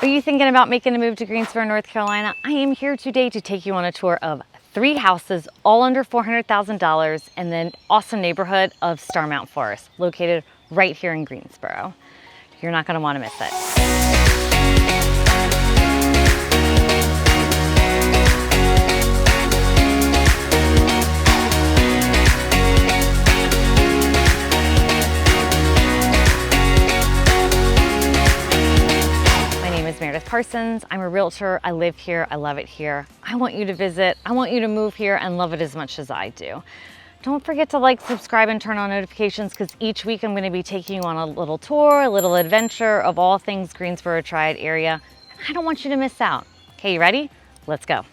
Are you thinking about making a move to Greensboro, North Carolina? I am here today to take you on a tour of 3 houses, all under $400,000 in the awesome neighborhood of Starmount Forest, located right here in Greensboro. You're not going to want to miss it. Parsons. I'm a realtor. I live here. I love it here. I want you to visit. I want you to move here and love it as much as I do. Don't forget to like, subscribe, and turn on notifications because each week I'm going to be taking you on a little tour, a little adventure of all things Greensboro Triad area. I don't want you to miss out. Okay, you ready? Let's go.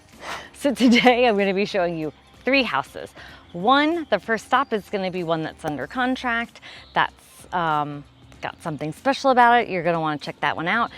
So today I'm going to be showing you 3 houses. The first stop is going to be one that's under contract. That's got something special about it. You're going to want to check that one out.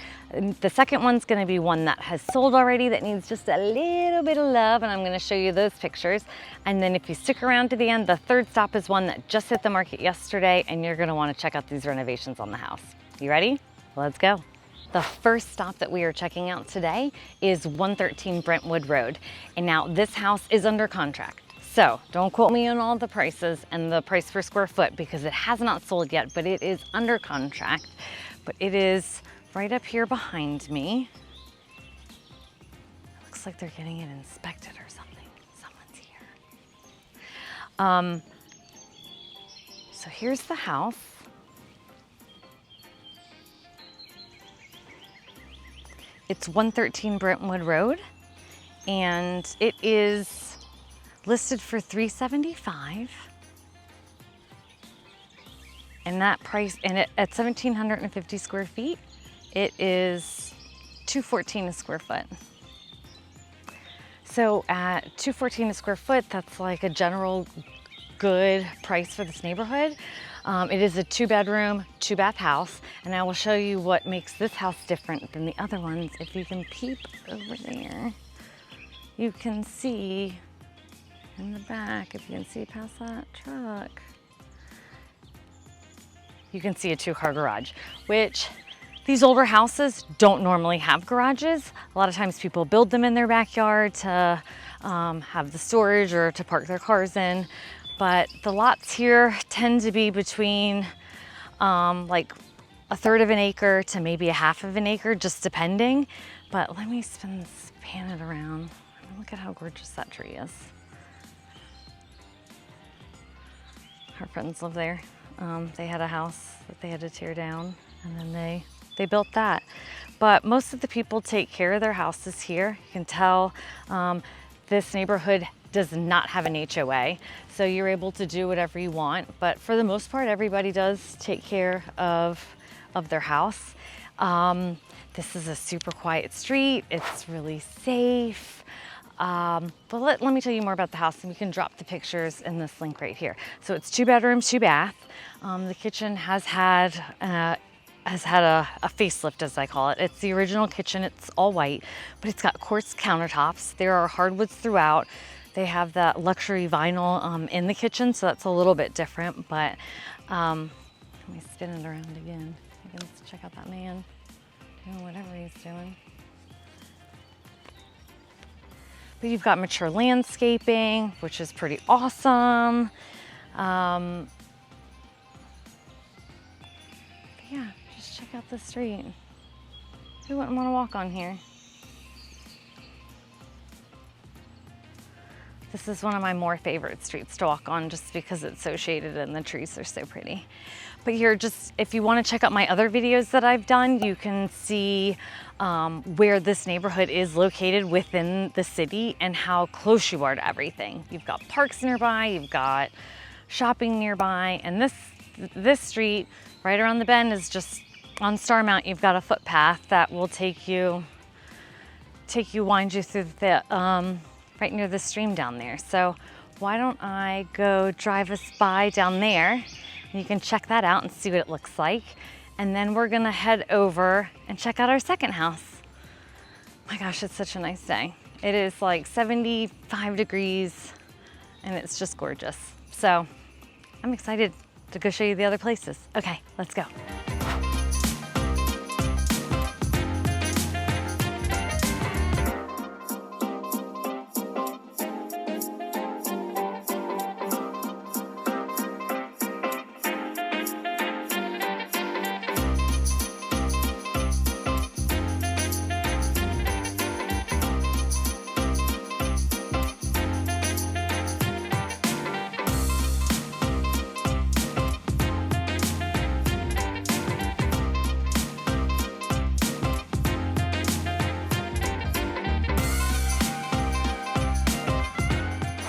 The second one's going to be one that has sold already that needs just a little bit of love, and I'm going to show you those pictures. And then if you stick around to the end, the third stop is one that just hit the market yesterday, and you're going to want to check out these renovations on the house. You ready? Let's go. The first stop that we are checking out today is 113 Brentwood Road. And now this house is under contract. So don't quote me on all the prices and the price per square foot because it has not sold yet, but it is under contract. But it is right up here behind me. It looks like they're getting it inspected or something. Someone's here. So here's the house. It's 113 Brentwood Road, and it is listed for $375, and that price, and at 1,750 square feet, it is $214 a square foot. So at $214 a square foot, that's like a general good price for this neighborhood. It is a 2-bedroom, 2-bath house, and I will show you what makes this house different than the other ones. If you can peep over there, you can see in the back, if you can see past that truck, you can see a 2-car garage, which these older houses don't normally have garages. A lot of times people build them in their backyard to have the storage or to park their cars in. But the lots here tend to be between like 1/3 of an acre to maybe 1/2 of an acre, just depending. But let me pan it around. Look at how gorgeous that tree is. Our friends live there. They had a house that they had to tear down, and then they built that. But most of the people take care of their houses here. You can tell this neighborhood does not have an HOA, so you're able to do whatever you want. But for the most part, everybody does take care of their house. This is a super quiet street. It's really safe. But let me tell you more about the house, and we can drop the pictures in this link right here. So it's 2 bedrooms, 2 bath. The kitchen has had a facelift, as I call it. It's the original kitchen. It's all white, but it's got quartz countertops. There are hardwoods throughout. They have that luxury vinyl in the kitchen, so that's a little bit different. But let me spin it around again. You can check out that man doing whatever he's doing. But you've got mature landscaping, which is pretty awesome. But yeah, just check out the street. Who wouldn't want to walk on here? This is one of my more favorite streets to walk on just because it's so shaded and the trees are so pretty. But here, just if you want to check out my other videos that I've done, you can see where this neighborhood is located within the city and how close you are to everything. You've got parks nearby, you've got shopping nearby, and this street right around the bend is just on Starmount. You've got a footpath that will wind you through the right near the stream down there. So why don't I go drive us by down there, and you can check that out and see what it looks like. And then we're gonna head over and check out our second house. My gosh, it's such a nice day. It is like 75 degrees and it's just gorgeous. So I'm excited to go show you the other places. Okay, let's go.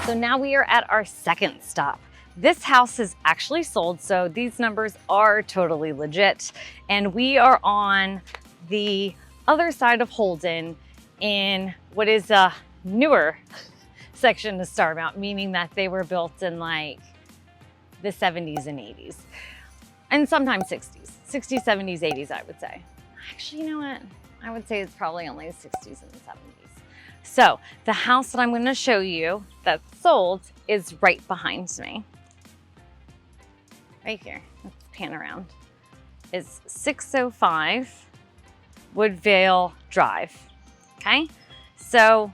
So now we are at our second stop. This house is actually sold, so these numbers are totally legit. And we are on the other side of Holden in what is a newer section of Starmount, meaning that they were built in like the 70s and 80s. And sometimes 60s, 70s, 80s, I would say. Actually, you know what? I would say it's probably only the 60s and the 70s. So the house that I'm going to show you that's sold is right behind me. Right here. Let's pan around. It's 605 Woodvale Drive. Okay? So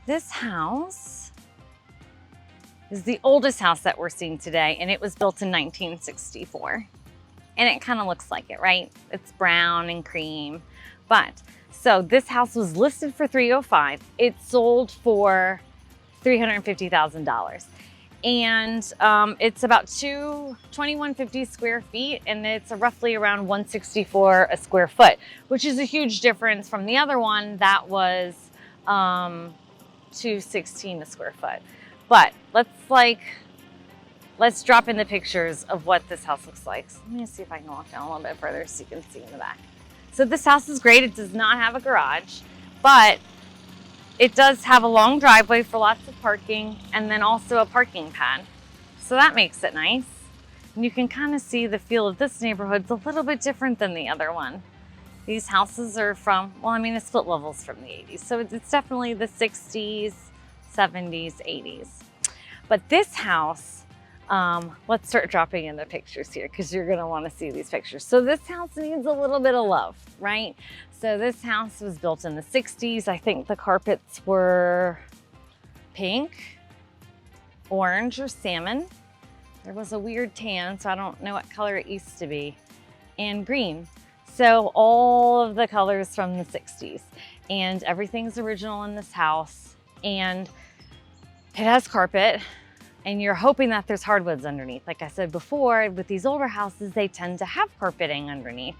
this house is the oldest house that we're seeing today, and it was built in 1964. And it kind of looks like it, right? It's brown and cream. But so this house was listed for $305. It sold for $350,000. And it's about 2,150 square feet, and it's roughly around 164 a square foot, which is a huge difference from the other one that was 216 a square foot. But let's drop in the pictures of what this house looks like. So let me see if I can walk down a little bit further so you can see in the back. So this house is great. It does not have a garage, but it does have a long driveway for lots of parking, and then also a parking pad. So that makes it nice. And you can kind of see the feel of this neighborhood's a little bit different than the other one. These houses are from, well, I mean, it's split levels from the 80s. So it's definitely the 60s, 70s, 80s. But this house, let's start dropping in the pictures here because you're gonna wanna see these pictures. So this house needs a little bit of love, right? So this house was built in the 60s. I think the carpets were pink, orange, or salmon. There was a weird tan, so I don't know what color it used to be, and green. So all of the colors from the 60s, and everything's original in this house, and it has carpet, and you're hoping that there's hardwoods underneath. Like I said before, with these older houses, they tend to have carpeting underneath,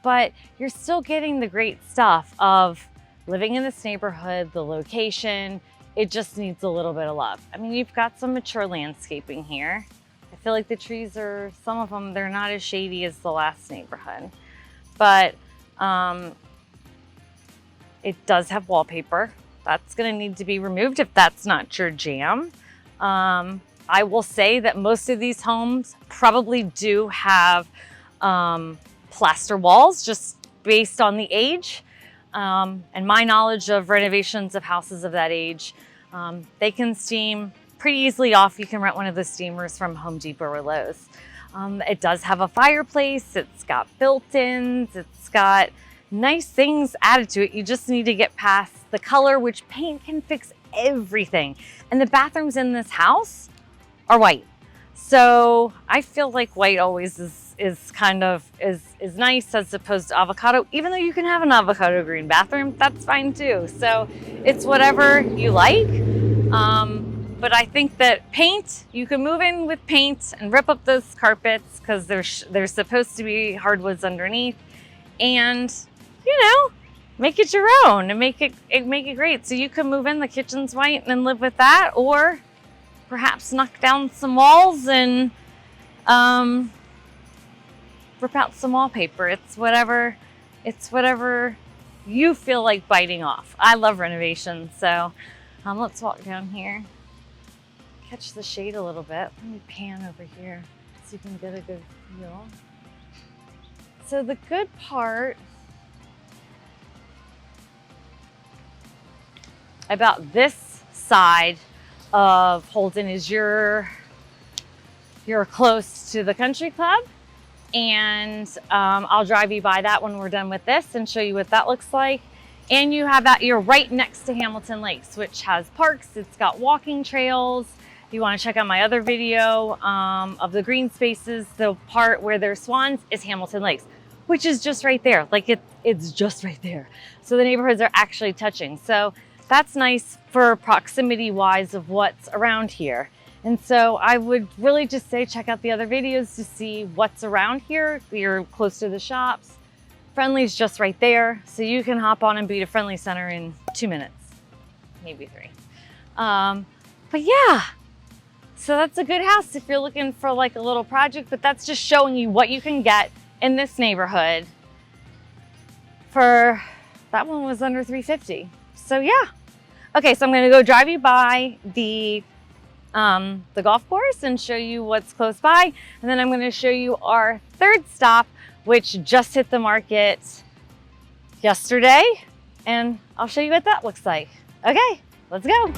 but you're still getting the great stuff of living in this neighborhood, the location. It just needs a little bit of love. I mean, you've got some mature landscaping here. I feel like the trees are, some of them, they're not as shady as the last neighborhood, but it does have wallpaper. That's gonna need to be removed if that's not your jam. I will say that most of these homes probably do have plaster walls just based on the age. And my knowledge of renovations of houses of that age, they can steam pretty easily off. You can rent one of the steamers from Home Depot or Lowe's. It does have a fireplace, it's got built-ins, it's got nice things added to it. You just need to get past the color, which paint can fix everything. And the bathrooms in this house are white. So I feel like white always is kind of nice as opposed to avocado. Even though you can have an avocado green bathroom, that's fine too. So it's whatever you like. But I think that paint, you can move in with paint and rip up those carpets because there's supposed to be hardwoods underneath, and you know, make it your own and make it great. So you can move in, the kitchen's white, and live with that, or perhaps knock down some walls and rip out some wallpaper. It's whatever you feel like biting off. I love renovations, so let's walk down here. Catch the shade a little bit. Let me pan over here so you can get a good feel. So the good part about this side of Holden is you're close to the country club, and I'll drive you by that when we're done with this and show you what that looks like. And you have that, you're right next to Hamilton Lakes, which has parks. It's got walking trails. If you want to check out my other video of the green spaces, the part where there's swans is Hamilton Lakes, which is just right there. Like it's just right there. So the neighborhoods are actually touching. So that's nice for proximity wise of what's around here. And so I would really just say check out the other videos to see what's around here. You're close to the shops. Friendly's just right there. So you can hop on and be to Friendly Center in 2 minutes, maybe 3. But yeah, so that's a good house if you're looking for like a little project, but that's just showing you what you can get in this neighborhood for, that one was under $350. So yeah. Okay, so I'm gonna go drive you by the golf course and show you what's close by. And then I'm gonna show you our third stop, which just hit the market yesterday. And I'll show you what that looks like. Okay, let's go.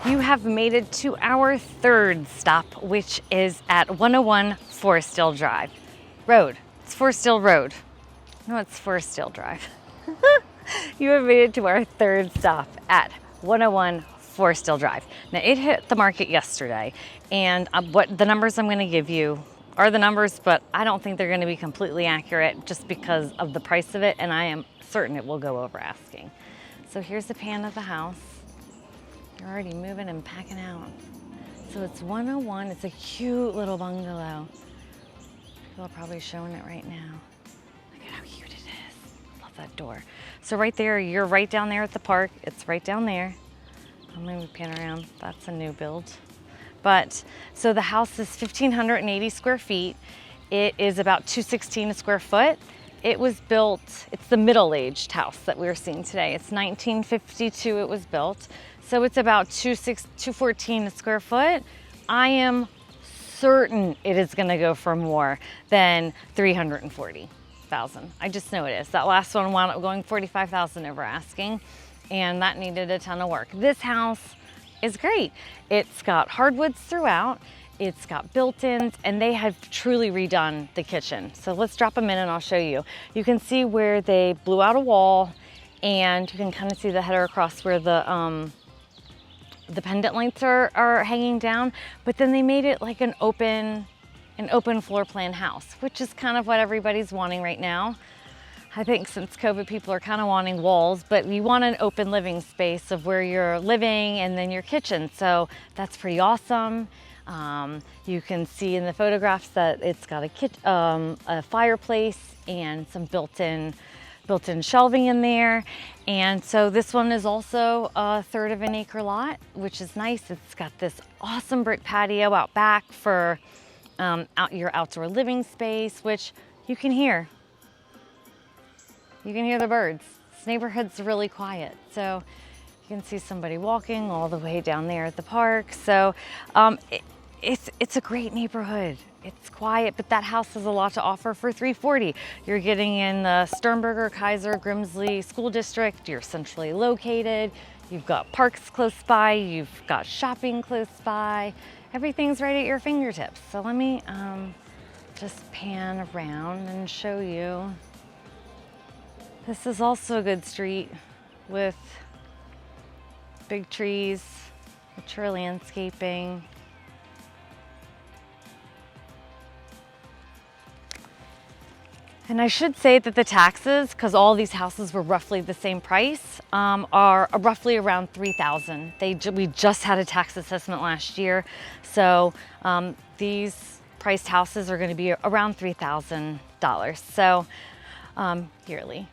You have made it to our third stop, which is at 101 Forestdale Drive. Road. It's Forestdale Road. No, it's Forestdale Drive. You have made it to our third stop at 101 Forestdale Drive. Now, it hit the market yesterday, and what the numbers I'm going to give you are the numbers, but I don't think they're going to be completely accurate just because of the price of it, and I am certain it will go over asking. So here's a pan of the house. You're already moving and packing out. So it's 101. It's a cute little bungalow. People are probably showing it right now. Look at how cute it is. Love that door. So right there, you're right down there at the park. It's right down there. I'm going to pan around. That's a new build. But so the house is 1,580 square feet. It is about $216 a square foot. It was built, it's the middle-aged house that we're seeing today. It's 1952 it was built. So it's about $214 a square foot. I am certain it is gonna go for more than $340,000. I just know it is. That last one wound up going $45,000 over asking, and that needed a ton of work. This house is great. It's got hardwoods throughout. It's got built-ins, and they have truly redone the kitchen. So let's drop them in and I'll show you. You can see where they blew out a wall, and you can kind of see the header across where the pendant lights are hanging down, but then they made it like an open floor plan house, which is kind of what everybody's wanting right now. I think since COVID, people are kind of wanting walls, but you want an open living space of where you're living and then your kitchen. So that's pretty awesome. You can see in the photographs that it's got a fireplace and some built-in shelving in there. And so this one is also a third of an acre lot, which is nice. It's got this awesome brick patio out back for your outdoor living space, which you can hear. You can hear the birds. This neighborhood's really quiet. So you can see somebody walking all the way down there at the park. So it's a great neighborhood. It's quiet, but that house has a lot to offer for $340,000. You're getting in the Sternberger, Kaiser, Grimsley School District. You're centrally located. You've got parks close by. You've got shopping close by. Everything's right at your fingertips. So let me just pan around and show you. This is also a good street with big trees, mature landscaping. And I should say that the taxes, because all these houses were roughly the same price, are roughly around $3,000. We just had a tax assessment last year, so these priced houses are going to be around $3,000, so yearly.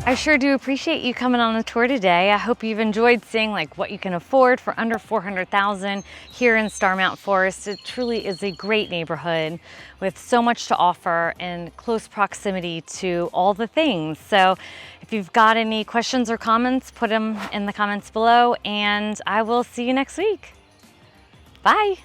I sure do appreciate you coming on a tour today. I hope you've enjoyed seeing like what you can afford for under $400,000 here in Starmount Forest. It truly is a great neighborhood with so much to offer and close proximity to all the things. So if you've got any questions or comments, put them in the comments below, and I will see you next week. Bye.